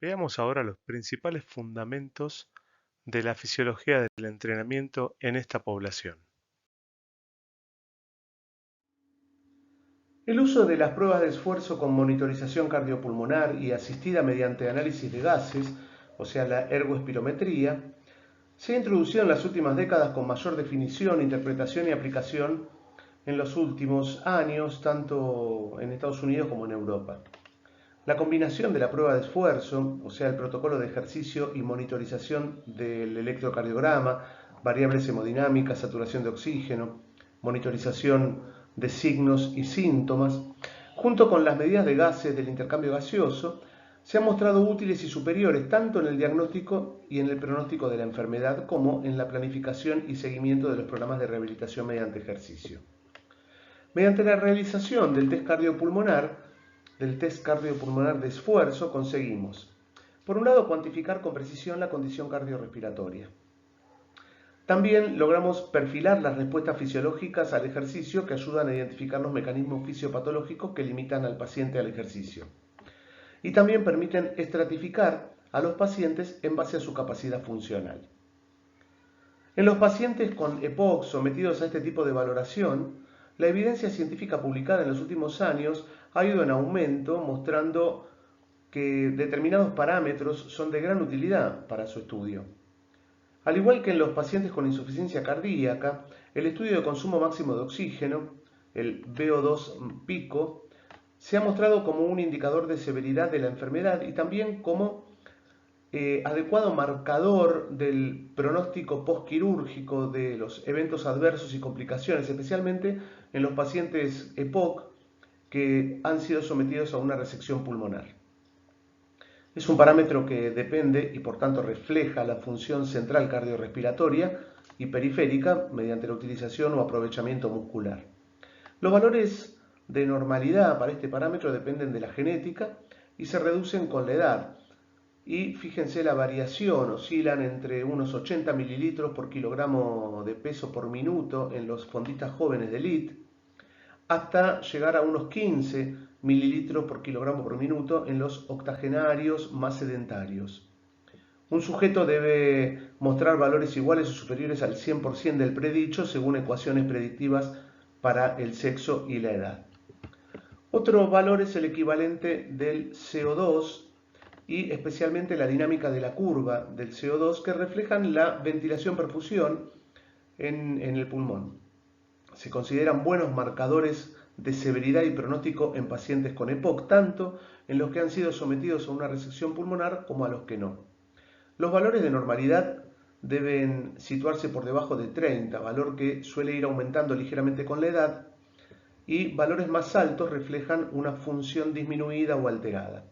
Veamos ahora los principales fundamentos de la fisiología del entrenamiento en esta población. El uso de las pruebas de esfuerzo con monitorización cardiopulmonar y asistida mediante análisis de gases, o sea, la ergoespirometría, se ha introducido en las últimas décadas con mayor definición, interpretación y aplicación en los últimos años, tanto en Estados Unidos como en Europa. La combinación de la prueba de esfuerzo, o sea, el protocolo de ejercicio y monitorización del electrocardiograma, variables hemodinámicas, saturación de oxígeno, monitorización de signos y síntomas, junto con las medidas de gases del intercambio gaseoso, se han mostrado útiles y superiores tanto en el diagnóstico y en el pronóstico de la enfermedad como en la planificación y seguimiento de los programas de rehabilitación mediante ejercicio. Mediante la realización del test cardiopulmonar de esfuerzo, conseguimos, por un lado, cuantificar con precisión la condición cardiorrespiratoria. También logramos perfilar las respuestas fisiológicas al ejercicio que ayudan a identificar los mecanismos fisiopatológicos que limitan al paciente al ejercicio. Y también permiten estratificar a los pacientes en base a su capacidad funcional. En los pacientes con EPOC sometidos a este tipo de valoración, la evidencia científica publicada en los últimos años ha ido en aumento, mostrando que determinados parámetros son de gran utilidad para su estudio. Al igual que en los pacientes con insuficiencia cardíaca, el estudio de consumo máximo de oxígeno, el VO2 pico, se ha mostrado como un indicador de severidad de la enfermedad y también como adecuado marcador del pronóstico postquirúrgico de los eventos adversos y complicaciones, especialmente en los pacientes EPOC que han sido sometidos a una resección pulmonar. Es un parámetro que depende y por tanto refleja la función central cardiorrespiratoria y periférica mediante la utilización o aprovechamiento muscular. Los valores de normalidad para este parámetro dependen de la genética y se reducen con la edad. Y fíjense la variación, oscilan entre unos 80 mililitros por kilogramo de peso por minuto en los fondistas jóvenes de elite, hasta llegar a unos 15 mililitros por kilogramo por minuto en los octogenarios más sedentarios. Un sujeto debe mostrar valores iguales o superiores al 100% del predicho según ecuaciones predictivas para el sexo y la edad. Otro valor es el equivalente del CO2 y especialmente la dinámica de la curva del CO2 que reflejan la ventilación-perfusión en el pulmón. Se consideran buenos marcadores de severidad y pronóstico en pacientes con EPOC, tanto en los que han sido sometidos a una resección pulmonar como a los que no. Los valores de normalidad deben situarse por debajo de 30, valor que suele ir aumentando ligeramente con la edad, y valores más altos reflejan una función disminuida o alterada.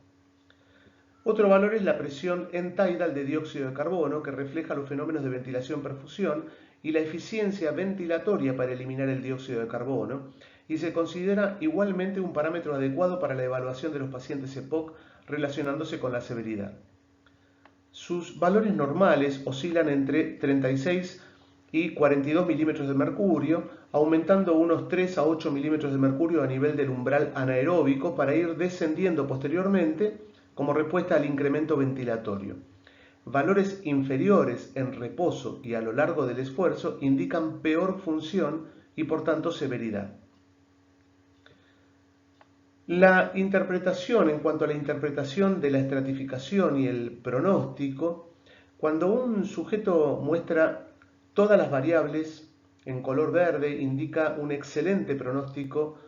Otro valor es la presión end-tidal de dióxido de carbono, que refleja los fenómenos de ventilación-perfusión y la eficiencia ventilatoria para eliminar el dióxido de carbono, y se considera igualmente un parámetro adecuado para la evaluación de los pacientes EPOC relacionándose con la severidad. Sus valores normales oscilan entre 36 y 42 milímetros de mercurio, aumentando unos 3 a 8 milímetros de mercurio a nivel del umbral anaeróbico para ir descendiendo posteriormente como respuesta al incremento ventilatorio. Valores inferiores en reposo y a lo largo del esfuerzo indican peor función y por tanto severidad. La interpretación, en cuanto a la interpretación de la estratificación y el pronóstico, cuando un sujeto muestra todas las variables en color verde, indica un excelente pronóstico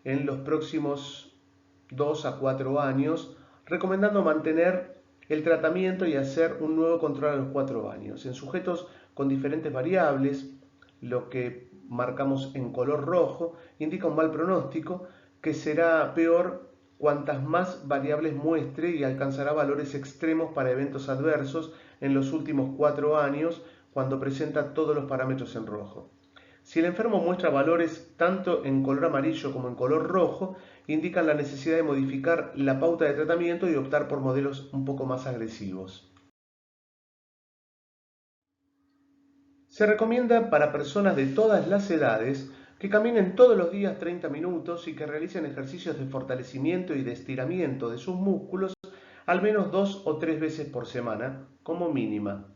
en los próximos 2 a 4 años, recomendando mantener el tratamiento y hacer un nuevo control a los 4 años. En sujetos con diferentes variables, lo que marcamos en color rojo indica un mal pronóstico que será peor cuantas más variables muestre y alcanzará valores extremos para eventos adversos en los últimos 4 años cuando presenta todos los parámetros en rojo. Si el enfermo muestra valores tanto en color amarillo como en color rojo, indican la necesidad de modificar la pauta de tratamiento y optar por modelos un poco más agresivos. Se recomienda para personas de todas las edades que caminen todos los días 30 minutos y que realicen ejercicios de fortalecimiento y de estiramiento de sus músculos al menos 2 o 3 veces por semana como mínima.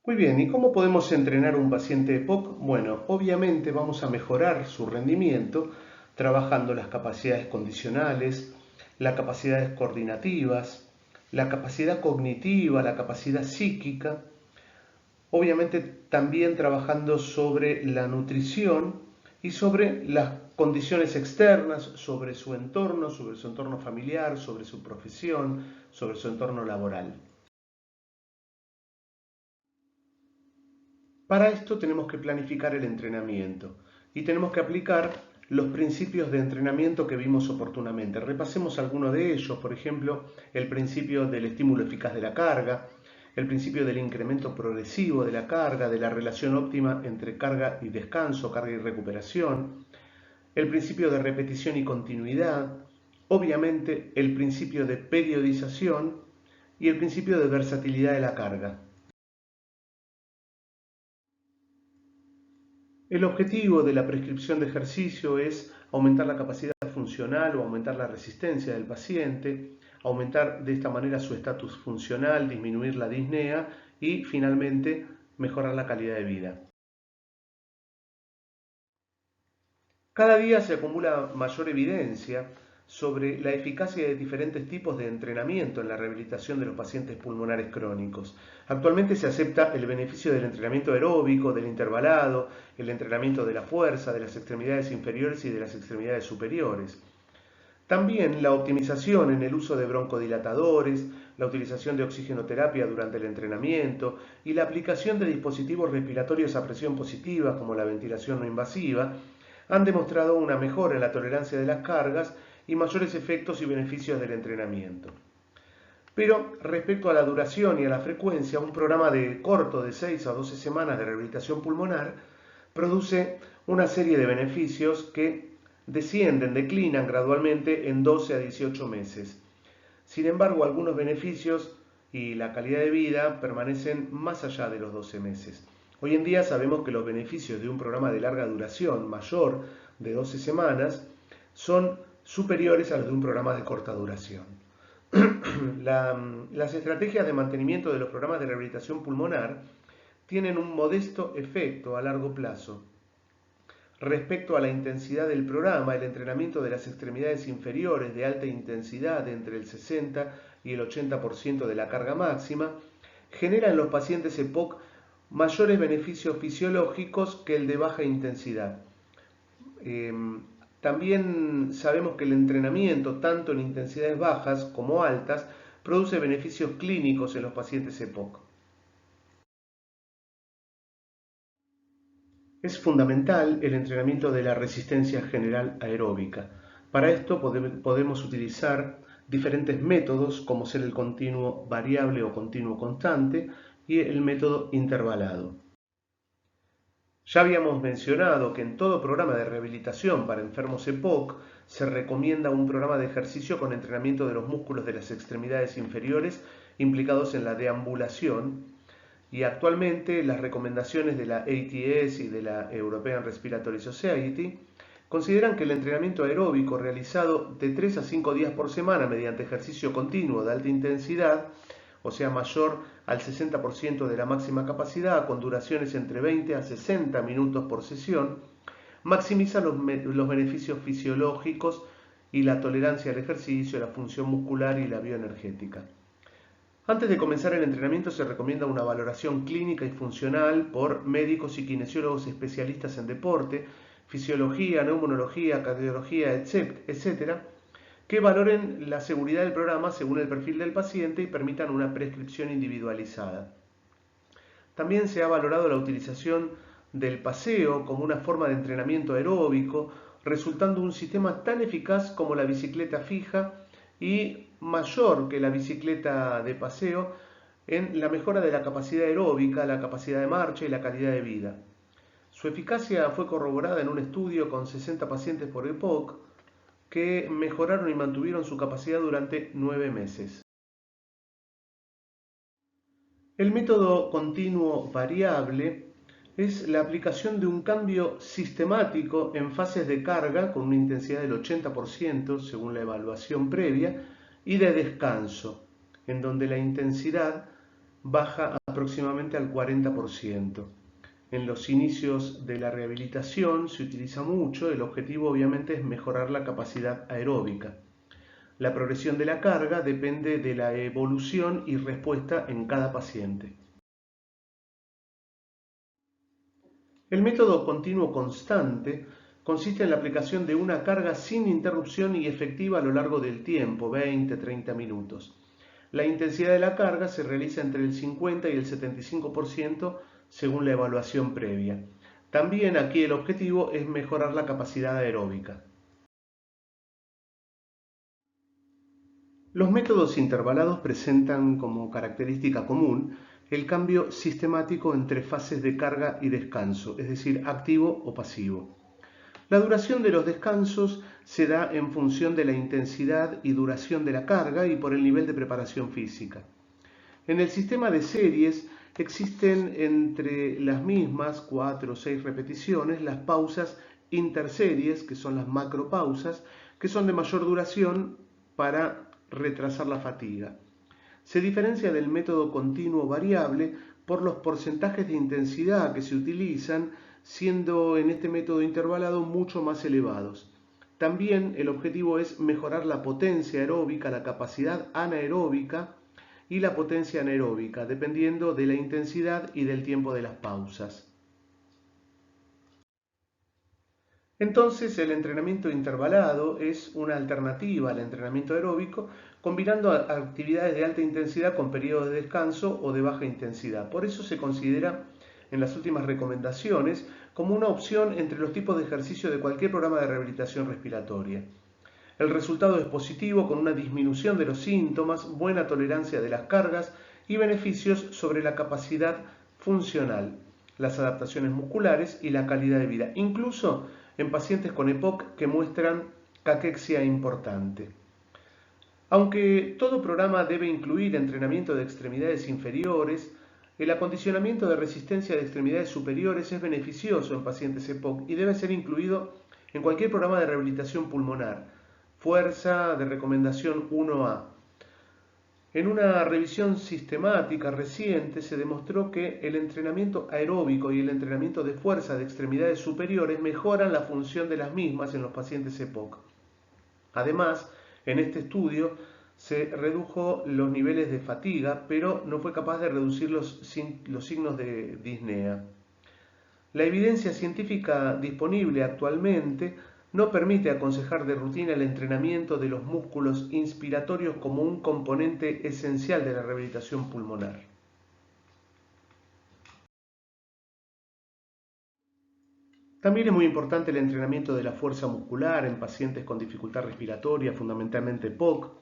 Muy bien, ¿y cómo podemos entrenar a un paciente EPOC? Bueno, obviamente vamos a mejorar su rendimiento trabajando las capacidades condicionales, las capacidades coordinativas, la capacidad cognitiva, la capacidad psíquica, obviamente también trabajando sobre la nutrición y sobre las condiciones externas, sobre su entorno familiar, sobre su profesión, sobre su entorno laboral. Para esto tenemos que planificar el entrenamiento y tenemos que aplicar los principios de entrenamiento que vimos oportunamente. Repasemos algunos de ellos, por ejemplo, el principio del estímulo eficaz de la carga, el principio del incremento progresivo de la carga, de la relación óptima entre carga y descanso, carga y recuperación, el principio de repetición y continuidad, obviamente el principio de periodización y el principio de versatilidad de la carga. El objetivo de la prescripción de ejercicio es aumentar la capacidad funcional o aumentar la resistencia del paciente, aumentar de esta manera su estatus funcional, disminuir la disnea y finalmente mejorar la calidad de vida. Cada día se acumula mayor evidencia sobre la eficacia de diferentes tipos de entrenamiento en la rehabilitación de los pacientes pulmonares crónicos. Actualmente se acepta el beneficio del entrenamiento aeróbico, del intervalado, el entrenamiento de la fuerza, de las extremidades inferiores y de las extremidades superiores. También la optimización en el uso de broncodilatadores, la utilización de oxigenoterapia durante el entrenamiento y la aplicación de dispositivos respiratorios a presión positiva como la ventilación no invasiva han demostrado una mejora en la tolerancia de las cargas y mayores efectos y beneficios del entrenamiento. Pero respecto a la duración y a la frecuencia, un programa de corto de 6 a 12 semanas de rehabilitación pulmonar produce una serie de beneficios que declinan gradualmente en 12 a 18 meses. Sin embargo, algunos beneficios y la calidad de vida permanecen más allá de los 12 meses. Hoy en día sabemos que los beneficios de un programa de larga duración mayor de 12 semanas son superiores a los de un programa de corta duración. Las estrategias de mantenimiento de los programas de rehabilitación pulmonar tienen un modesto efecto a largo plazo. Respecto a la intensidad del programa, el entrenamiento de las extremidades inferiores de alta intensidad entre el 60 y el 80% de la carga máxima genera en los pacientes EPOC mayores beneficios fisiológicos que el de baja intensidad. También sabemos que el entrenamiento, tanto en intensidades bajas como altas, produce beneficios clínicos en los pacientes EPOC. Es fundamental el entrenamiento de la resistencia general aeróbica. Para esto podemos utilizar diferentes métodos, como ser el continuo variable o continuo constante y el método intervalado. Ya habíamos mencionado que en todo programa de rehabilitación para enfermos EPOC se recomienda un programa de ejercicio con entrenamiento de los músculos de las extremidades inferiores implicados en la deambulación, y actualmente las recomendaciones de la ATS y de la European Respiratory Society consideran que el entrenamiento aeróbico realizado de 3 a 5 días por semana mediante ejercicio continuo de alta intensidad, o sea mayor al 60% de la máxima capacidad, con duraciones entre 20 a 60 minutos por sesión, maximiza los beneficios fisiológicos y la tolerancia al ejercicio, la función muscular y la bioenergética. Antes de comenzar el entrenamiento se recomienda una valoración clínica y funcional por médicos y kinesiólogos especialistas en deporte, fisiología, neumonología, cardiología, etc., que valoren la seguridad del programa según el perfil del paciente y permitan una prescripción individualizada. También se ha valorado la utilización del paseo como una forma de entrenamiento aeróbico, resultando un sistema tan eficaz como la bicicleta fija y mayor que la bicicleta de paseo en la mejora de la capacidad aeróbica, la capacidad de marcha y la calidad de vida. Su eficacia fue corroborada en un estudio con 60 pacientes por EPOC que mejoraron y mantuvieron su capacidad durante 9 meses. El método continuo variable es la aplicación de un cambio sistemático en fases de carga con una intensidad del 80% según la evaluación previa y de descanso, en donde la intensidad baja aproximadamente al 40%. En los inicios de la rehabilitación se utiliza mucho, el objetivo obviamente es mejorar la capacidad aeróbica. La progresión de la carga depende de la evolución y respuesta en cada paciente. El método continuo constante consiste en la aplicación de una carga sin interrupción y efectiva a lo largo del tiempo, 20-30 minutos. La intensidad de la carga se realiza entre el 50 y el 75% según la evaluación previa. También aquí el objetivo es mejorar la capacidad aeróbica. Los métodos intervalados presentan como característica común el cambio sistemático entre fases de carga y descanso, es decir, activo o pasivo. La duración de los descansos se da en función de la intensidad y duración de la carga y por el nivel de preparación física. En el sistema de series existen entre las mismas 4 o 6 repeticiones las pausas interseries, que son las macropausas, que son de mayor duración para retrasar la fatiga. Se diferencia del método continuo variable por los porcentajes de intensidad que se utilizan, siendo en este método intervalado mucho más elevados. También el objetivo es mejorar la potencia aeróbica, la capacidad anaeróbica y la potencia anaeróbica, dependiendo de la intensidad y del tiempo de las pausas. Entonces, el entrenamiento intervalado es una alternativa al entrenamiento aeróbico, combinando actividades de alta intensidad con periodos de descanso o de baja intensidad. Por eso se considera en las últimas recomendaciones como una opción entre los tipos de ejercicio de cualquier programa de rehabilitación respiratoria. El resultado es positivo, con una disminución de los síntomas, buena tolerancia de las cargas y beneficios sobre la capacidad funcional, las adaptaciones musculares y la calidad de vida, incluso en pacientes con EPOC que muestran caquexia importante. Aunque todo programa debe incluir entrenamiento de extremidades inferiores, el acondicionamiento de resistencia de extremidades superiores es beneficioso en pacientes EPOC y debe ser incluido en cualquier programa de rehabilitación pulmonar. Fuerza de recomendación 1A. En una revisión sistemática reciente se demostró que el entrenamiento aeróbico y el entrenamiento de fuerza de extremidades superiores mejoran la función de las mismas en los pacientes EPOC. Además, en este estudio se redujo los niveles de fatiga, pero no fue capaz de reducir los signos de disnea. La evidencia científica disponible actualmente no permite aconsejar de rutina el entrenamiento de los músculos inspiratorios como un componente esencial de la rehabilitación pulmonar. También es muy importante el entrenamiento de la fuerza muscular en pacientes con dificultad respiratoria, fundamentalmente POC.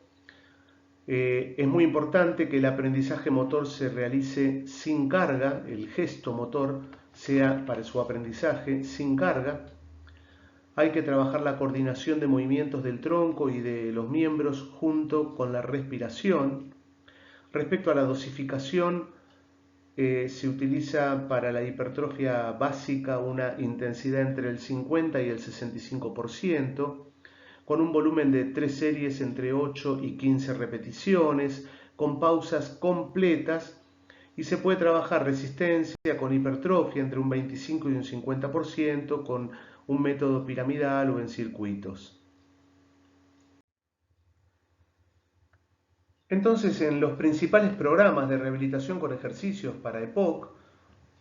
Es muy importante que el aprendizaje motor se realice sin carga, el gesto motor sea para su aprendizaje sin carga. Hay que trabajar la coordinación de movimientos del tronco y de los miembros junto con la respiración. Respecto a la dosificación, se utiliza para la hipertrofia básica una intensidad entre el 50 y el 65%, con un volumen de 3 series entre 8 y 15 repeticiones, con pausas completas, y se puede trabajar resistencia con hipertrofia entre un 25 y un 50%, con un método piramidal o en circuitos. Entonces, en los principales programas de rehabilitación con ejercicios para EPOC,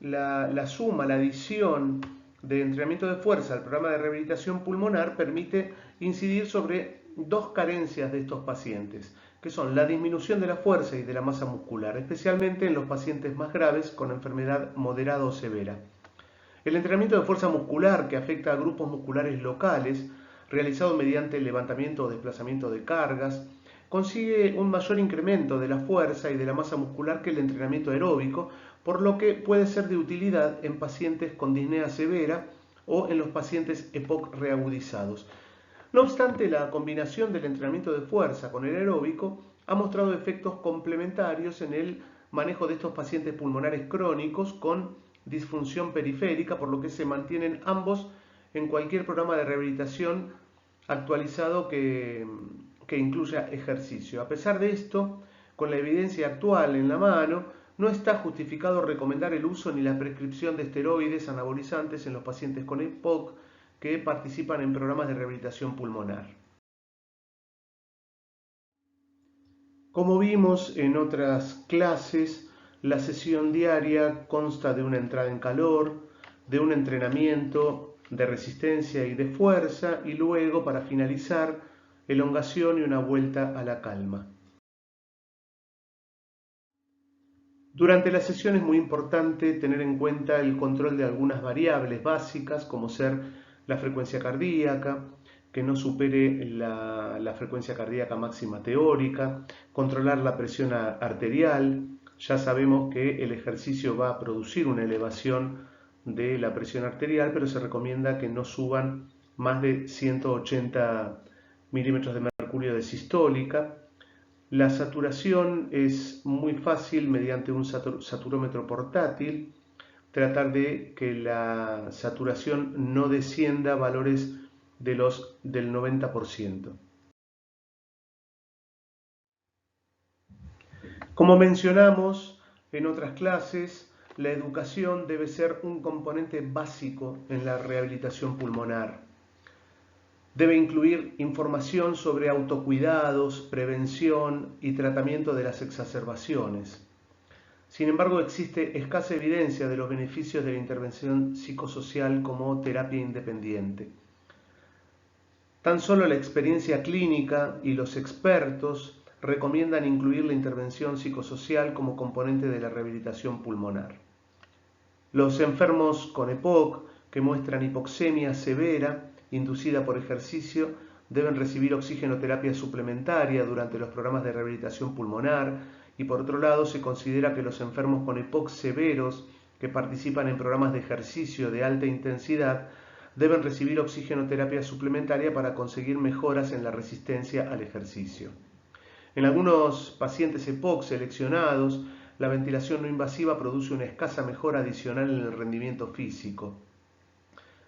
la suma, la adición de entrenamiento de fuerza al programa de rehabilitación pulmonar permite incidir sobre dos carencias de estos pacientes, que son la disminución de la fuerza y de la masa muscular, especialmente en los pacientes más graves con enfermedad moderada o severa. El entrenamiento de fuerza muscular, que afecta a grupos musculares locales, realizado mediante el levantamiento o desplazamiento de cargas, consigue un mayor incremento de la fuerza y de la masa muscular que el entrenamiento aeróbico, por lo que puede ser de utilidad en pacientes con disnea severa o en los pacientes EPOC reagudizados. No obstante, la combinación del entrenamiento de fuerza con el aeróbico ha mostrado efectos complementarios en el manejo de estos pacientes pulmonares crónicos con disfunción periférica, por lo que se mantienen ambos en cualquier programa de rehabilitación actualizado que incluya ejercicio. A pesar de esto, con la evidencia actual en la mano, no está justificado recomendar el uso ni la prescripción de esteroides anabolizantes en los pacientes con EPOC que participan en programas de rehabilitación pulmonar. Como vimos en otras clases, la sesión diaria consta de una entrada en calor, de un entrenamiento de resistencia y de fuerza y luego, para finalizar, elongación y una vuelta a la calma. Durante la sesión es muy importante tener en cuenta el control de algunas variables básicas, como ser la frecuencia cardíaca, que no supere la frecuencia cardíaca máxima teórica, controlar la presión arterial. Ya sabemos que el ejercicio va a producir una elevación de la presión arterial, pero se recomienda que no suban más de 180 milímetros de mercurio de sistólica. La saturación es muy fácil mediante un saturómetro portátil, tratar de que la saturación no descienda a valores del 90%. Como mencionamos en otras clases, la educación debe ser un componente básico en la rehabilitación pulmonar. Debe incluir información sobre autocuidados, prevención y tratamiento de las exacerbaciones. Sin embargo, existe escasa evidencia de los beneficios de la intervención psicosocial como terapia independiente. Tan solo la experiencia clínica y los expertos recomiendan incluir la intervención psicosocial como componente de la rehabilitación pulmonar. Los enfermos con EPOC que muestran hipoxemia severa inducida por ejercicio deben recibir oxigenoterapia suplementaria durante los programas de rehabilitación pulmonar, y por otro lado se considera que los enfermos con EPOC severos que participan en programas de ejercicio de alta intensidad deben recibir oxigenoterapia suplementaria para conseguir mejoras en la resistencia al ejercicio. En algunos pacientes EPOC seleccionados, la ventilación no invasiva produce una escasa mejora adicional en el rendimiento físico.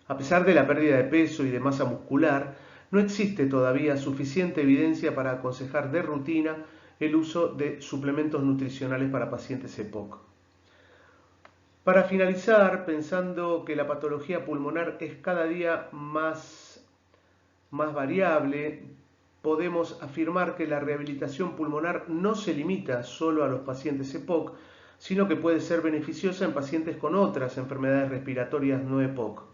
A pesar de la pérdida de peso y de masa muscular, no existe todavía suficiente evidencia para aconsejar de rutina el uso de suplementos nutricionales para pacientes EPOC. Para finalizar, pensando que la patología pulmonar es cada día más variable, podemos afirmar que la rehabilitación pulmonar no se limita solo a los pacientes EPOC, sino que puede ser beneficiosa en pacientes con otras enfermedades respiratorias no EPOC.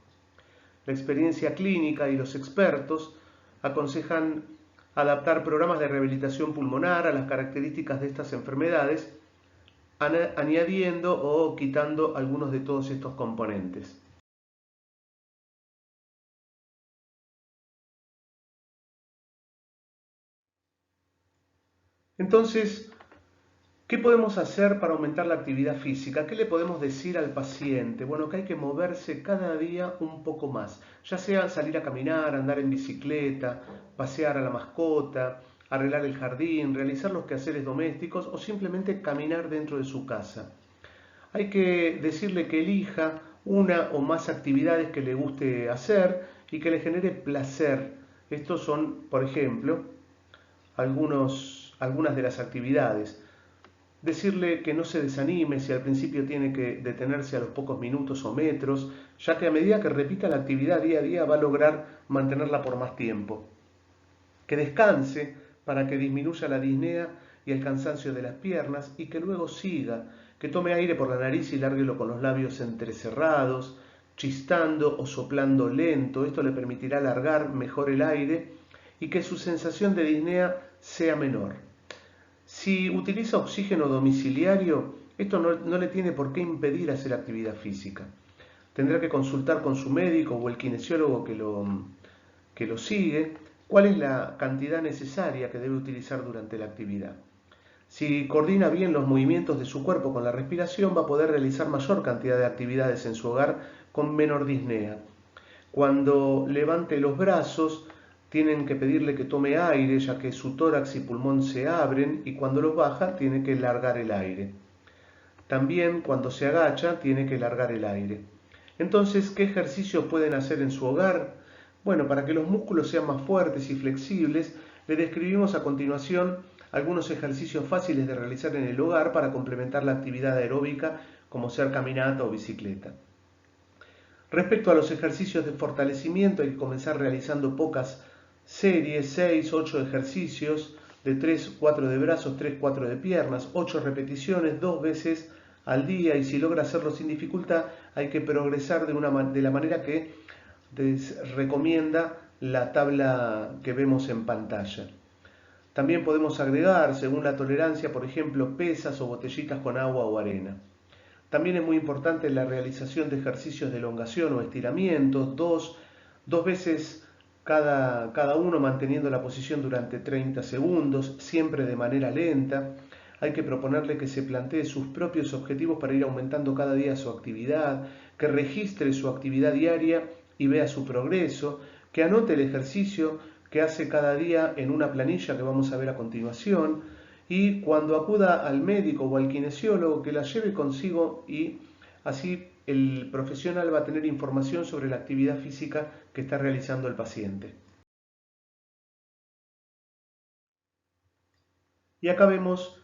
La experiencia clínica y los expertos aconsejan adaptar programas de rehabilitación pulmonar a las características de estas enfermedades, añadiendo o quitando algunos de todos estos componentes. Entonces, ¿qué podemos hacer para aumentar la actividad física? ¿Qué le podemos decir al paciente? Bueno, que hay que moverse cada día un poco más, ya sea salir a caminar, andar en bicicleta, pasear a la mascota, arreglar el jardín, realizar los quehaceres domésticos o simplemente caminar dentro de su casa. Hay que decirle que elija una o más actividades que le guste hacer y que le genere placer. Estos son, por ejemplo, algunas de las actividades. Decirle que no se desanime si al principio tiene que detenerse a los pocos minutos o metros, ya que a medida que repita la actividad día a día va a lograr mantenerla por más tiempo. Que descanse para que disminuya la disnea y el cansancio de las piernas y que luego siga, que tome aire por la nariz y lárguelo con los labios entrecerrados, chistando o soplando lento. Esto le permitirá alargar mejor el aire y que su sensación de disnea sea menor. Si utiliza oxígeno domiciliario, esto no le tiene por qué impedir hacer actividad física. Tendrá que consultar con su médico o el kinesiólogo que lo sigue cuál es la cantidad necesaria que debe utilizar durante la actividad. Si coordina bien los movimientos de su cuerpo con la respiración, va a poder realizar mayor cantidad de actividades en su hogar con menor disnea. Cuando levante los brazos, tienen que pedirle que tome aire, ya que su tórax y pulmón se abren, y cuando los baja, tiene que largar el aire. También cuando se agacha tiene que largar el aire. Entonces, ¿qué ejercicios pueden hacer en su hogar? Bueno, para que los músculos sean más fuertes y flexibles, le describimos a continuación algunos ejercicios fáciles de realizar en el hogar para complementar la actividad aeróbica como ser caminata o bicicleta. Respecto a los ejercicios de fortalecimiento, hay que comenzar realizando pocas series, 6, 8 ejercicios de 3, 4 de brazos, 3, 4 de piernas, 8 repeticiones, 2 veces al día, y si logra hacerlo sin dificultad, hay que progresar de la manera que recomienda la tabla que vemos en pantalla. También podemos agregar, según la tolerancia, por ejemplo, pesas o botellitas con agua o arena. También es muy importante la realización de ejercicios de elongación o estiramientos, dos veces cada uno manteniendo la posición durante 30 segundos, siempre de manera lenta. Hay que proponerle que se plantee sus propios objetivos para ir aumentando cada día su actividad, que registre su actividad diaria y vea su progreso, que anote el ejercicio que hace cada día en una planilla que vamos a ver a continuación, y cuando acuda al médico o al kinesiólogo, que la lleve consigo, y así el profesional va a tener información sobre la actividad física que está realizando el paciente. Y acá vemos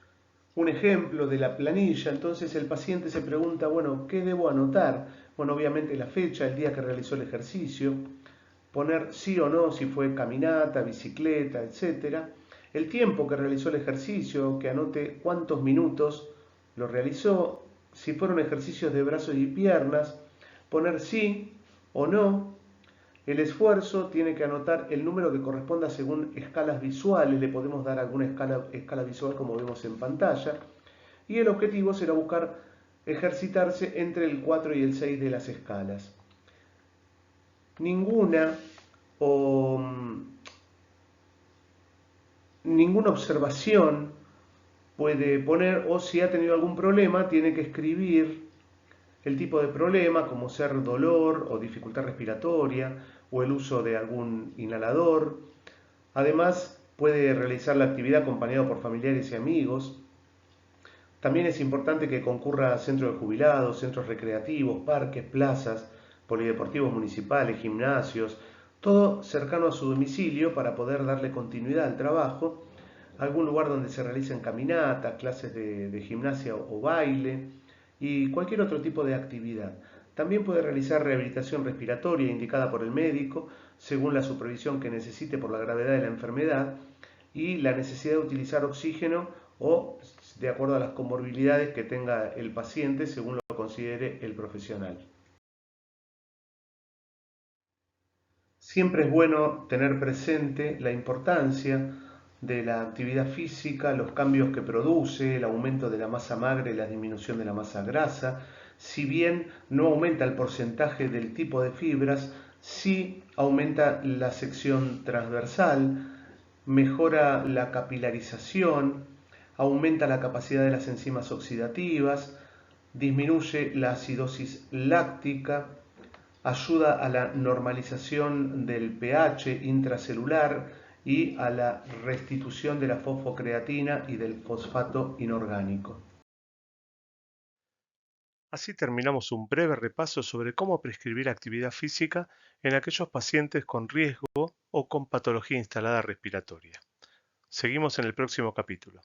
un ejemplo de la planilla. Entonces el paciente se pregunta, bueno, ¿qué debo anotar? Bueno, obviamente la fecha, el día que realizó el ejercicio, poner sí o no si fue caminata, bicicleta, etcétera. El tiempo que realizó el ejercicio, que anote cuántos minutos lo realizó. Si fueron ejercicios de brazos y piernas, poner sí o no. El esfuerzo tiene que anotar el número que corresponda según escalas visuales. Le podemos dar alguna escala visual como vemos en pantalla. Y el objetivo será buscar ejercitarse entre el 4 y el 6 de las escalas. O ninguna observación puede poner, o si ha tenido algún problema, tiene que escribir el tipo de problema, como ser dolor o dificultad respiratoria, o el uso de algún inhalador. Además, puede realizar la actividad acompañado por familiares y amigos. También es importante que concurra a centros de jubilados, centros recreativos, parques, plazas, polideportivos municipales, gimnasios, todo cercano a su domicilio para poder darle continuidad al trabajo, algún lugar donde se realicen caminatas, clases de gimnasia o baile y cualquier otro tipo de actividad. También puede realizar rehabilitación respiratoria indicada por el médico según la supervisión que necesite por la gravedad de la enfermedad y la necesidad de utilizar oxígeno o de acuerdo a las comorbilidades que tenga el paciente según lo considere el profesional. Siempre es bueno tener presente la importancia de la actividad física, los cambios que produce, el aumento de la masa magra y la disminución de la masa grasa. Si bien no aumenta el porcentaje del tipo de fibras, sí aumenta la sección transversal, mejora la capilarización, aumenta la capacidad de las enzimas oxidativas, disminuye la acidosis láctica, ayuda a la normalización del pH intracelular y a la restitución de la fosfocreatina y del fosfato inorgánico. Así terminamos un breve repaso sobre cómo prescribir actividad física en aquellos pacientes con riesgo o con patología instalada respiratoria. Seguimos en el próximo capítulo.